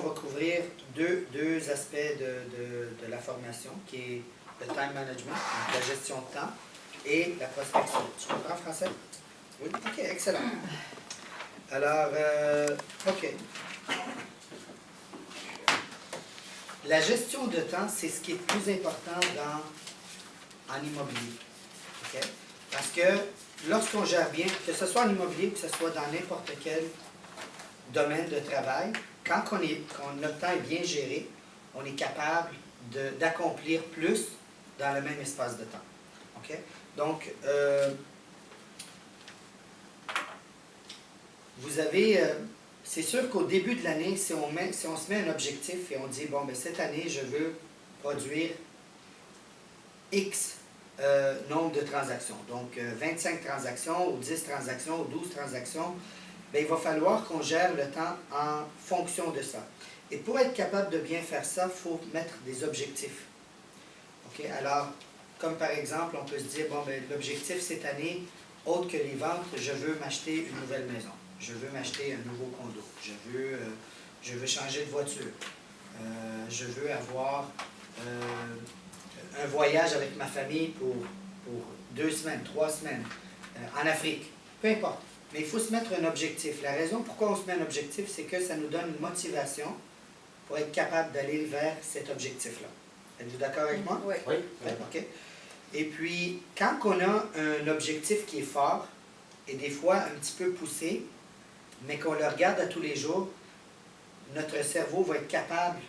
va couvrir deux aspects de la formation, qui est le time management, donc la gestion de temps, et la prospection. Tu comprends français? Oui? OK, excellent. Alors, OK. La gestion de temps, c'est ce qui est le plus important en immobilier. OK? Parce que lorsqu'on gère bien, que ce soit en immobilier ou que ce soit dans n'importe quel domaine de travail, quand notre temps est bien géré, on est capable d'accomplir plus dans le même espace de temps. OK? Donc, vous avez... c'est sûr qu'au début de l'année, si on se met un objectif et on dit, bon, ben cette année, je veux produire X nombre de transactions, donc 25 transactions, ou 10 transactions, ou 12 transactions, bien, il va falloir qu'on gère le temps en fonction de ça. Et pour être capable de bien faire ça, il faut mettre des objectifs. OK? Alors, comme par exemple, on peut se dire, bon, ben, l'objectif cette année, autre que les ventes, je veux m'acheter une nouvelle maison. Je veux m'acheter un nouveau condo. Je veux changer de voiture. Je veux avoir un voyage avec ma famille pour 2 semaines, 3 semaines, en Afrique. Peu importe. Mais il faut se mettre un objectif. La raison pourquoi on se met un objectif, c'est que ça nous donne une motivation pour être capable d'aller vers cet objectif-là. Êtes-vous d'accord avec moi? Oui. Oui. OK. Et puis, quand on a un objectif qui est fort, et des fois un petit peu poussé, mais qu'on le regarde à tous les jours, notre cerveau va être capable,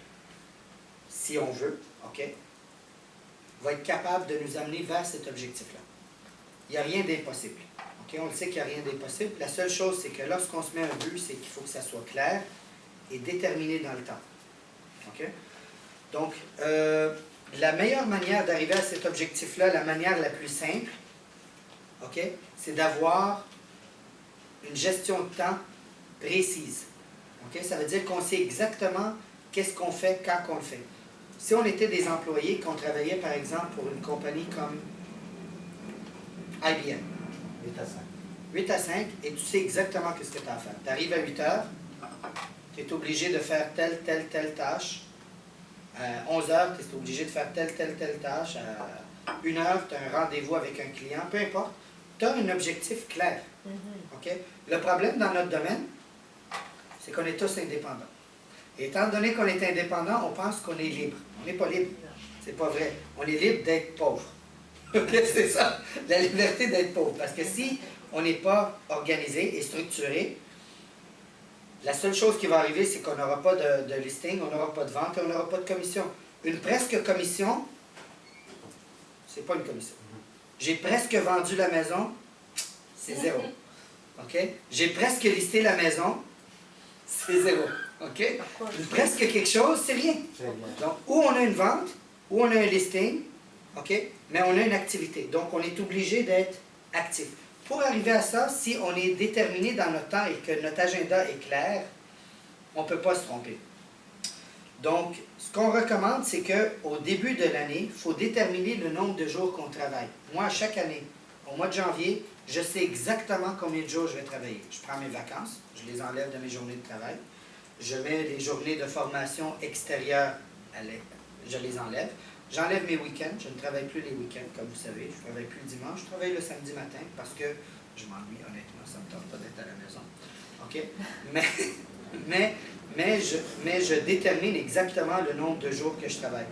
si on veut, OK, va être capable de nous amener vers cet objectif-là. Il n'y a rien d'impossible. OK? On le sait qu'il n'y a rien d'impossible. La seule chose, c'est que lorsqu'on se met un but, c'est qu'il faut que ça soit clair et déterminé dans le temps. OK? Donc, la meilleure manière d'arriver à cet objectif-là, la manière la plus simple, OK, c'est d'avoir une gestion de temps précise. OK? Ça veut dire qu'on sait exactement qu'est-ce qu'on fait quand on le fait. Si on était des employés, qu'on travaillait par exemple pour une compagnie comme IBM. 8 à 5. 8 à 5, et tu sais exactement ce que tu as à faire. Tu arrives à 8 heures, tu es obligé de faire telle tâche. À 11 heures, tu es obligé de faire telle tâche. À 1 heure, tu as un rendez-vous avec un client. Peu importe, tu as un objectif clair. OK? Le problème dans notre domaine, c'est qu'on est tous indépendants. Et étant donné qu'on est indépendant, on pense qu'on est libre. On n'est pas libre. C'est pas vrai. On est libre d'être pauvre. C'est ça, la liberté d'être pauvre. Parce que si on n'est pas organisé et structuré, la seule chose qui va arriver, c'est qu'on n'aura pas de listing, on n'aura pas de vente et on n'aura pas de commission. Une presque commission, c'est pas une commission. J'ai presque vendu la maison, c'est 0. OK? J'ai presque listé la maison, c'est 0. OK? Une presque quelque chose, c'est rien. Donc, ou on a une vente, ou on a un listing, OK? Mais on a une activité. Donc, on est obligé d'être actif. Pour arriver à ça, si on est déterminé dans notre temps et que notre agenda est clair, on ne peut pas se tromper. Donc, ce qu'on recommande, c'est qu'au début de l'année, il faut déterminer le nombre de jours qu'on travaille. Moi, chaque année, au mois de janvier, je sais exactement combien de jours je vais travailler. Je prends mes vacances, je les enlève de mes journées de travail. Je mets les journées de formation extérieure, je les enlève. J'enlève mes week-ends, je ne travaille plus les week-ends, comme vous savez. Je ne travaille plus le dimanche, je travaille le samedi matin parce que je m'ennuie, honnêtement, ça ne me tente pas d'être à la maison. OK? Mais je détermine exactement le nombre de jours que je travaille.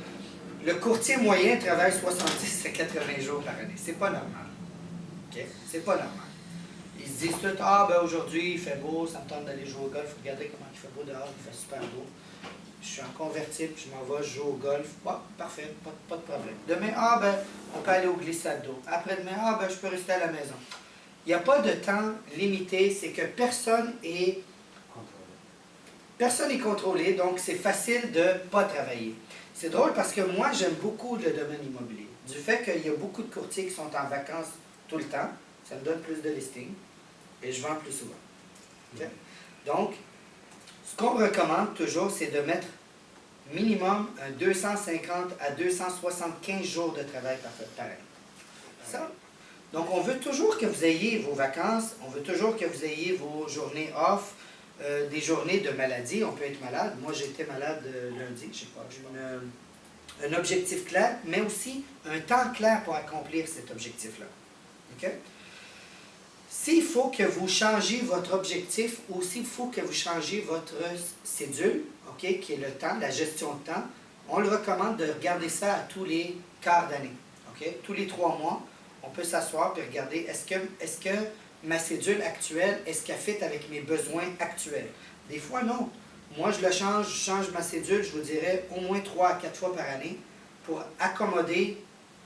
Le courtier moyen travaille 70 à 80 jours par année. C'est pas normal. OK? C'est pas normal. Ils se disent tout, ah ben aujourd'hui il fait beau, ça me tente d'aller jouer au golf, regardez comment il fait beau dehors, il fait super beau. Je suis en convertible, je m'en vais, je joue au golf. Bon, parfait, pas de problème. Demain, ah ben, on peut aller au glissade d'eau. Après-demain, ah ben, je peux rester à la maison. Il n'y a pas de temps limité, c'est que personne est contrôlé, donc c'est facile de ne pas travailler. C'est drôle parce que moi, j'aime beaucoup le domaine immobilier. Du fait qu'il y a beaucoup de courtiers qui sont en vacances tout le temps, ça me donne plus de listings et je vends plus souvent. Okay? Donc, ce qu'on recommande toujours, c'est de mettre minimum 250 à 275 jours de travail par année. Ça. Donc, on veut toujours que vous ayez vos vacances, on veut toujours que vous ayez vos journées off, des journées de maladie. On peut être malade. Moi, j'étais malade lundi. Je sais pas. J'ai un objectif clair, mais aussi un temps clair pour accomplir cet objectif-là. OK? S'il faut que vous changiez votre objectif ou s'il faut que vous changiez votre cédule, OK, qui est le temps, la gestion de temps, on le recommande de regarder ça à tous les quarts d'année. OK? Tous les 3 mois, on peut s'asseoir et regarder est-ce que ma cédule actuelle, est-ce qu'elle fit avec mes besoins actuels? Des fois, non. Moi, je change ma cédule, je vous dirais, au moins 3 à 4 fois par année pour accommoder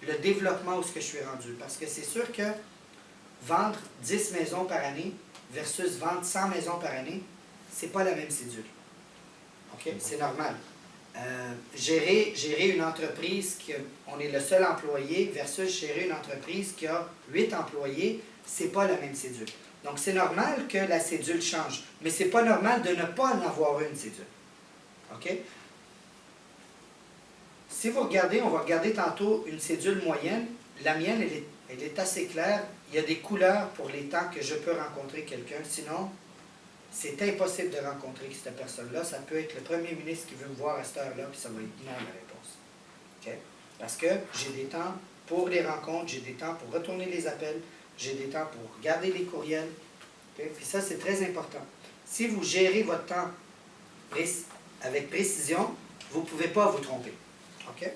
le développement où ce que je suis rendu. Parce que c'est sûr que vendre 10 maisons par année versus vendre 100 maisons par année, c'est pas la même cédule. OK? C'est normal. Gérer une entreprise on est le seul employé versus gérer une entreprise qui a 8 employés, c'est pas la même cédule. Donc, c'est normal que la cédule change, mais c'est pas normal de ne pas en avoir une cédule. OK? Si vous regardez, on va regarder tantôt une cédule moyenne. La mienne, elle est assez claire. Il y a des couleurs pour les temps que je peux rencontrer quelqu'un. Sinon, c'est impossible de rencontrer cette personne-là. Ça peut être le premier ministre qui veut me voir à cette heure-là, puis ça va être non la réponse. Okay? Parce que j'ai des temps pour les rencontres, j'ai des temps pour retourner les appels, j'ai des temps pour regarder les courriels. Okay? Puis ça, c'est très important. Si vous gérez votre temps avec précision, vous ne pouvez pas vous tromper. OK?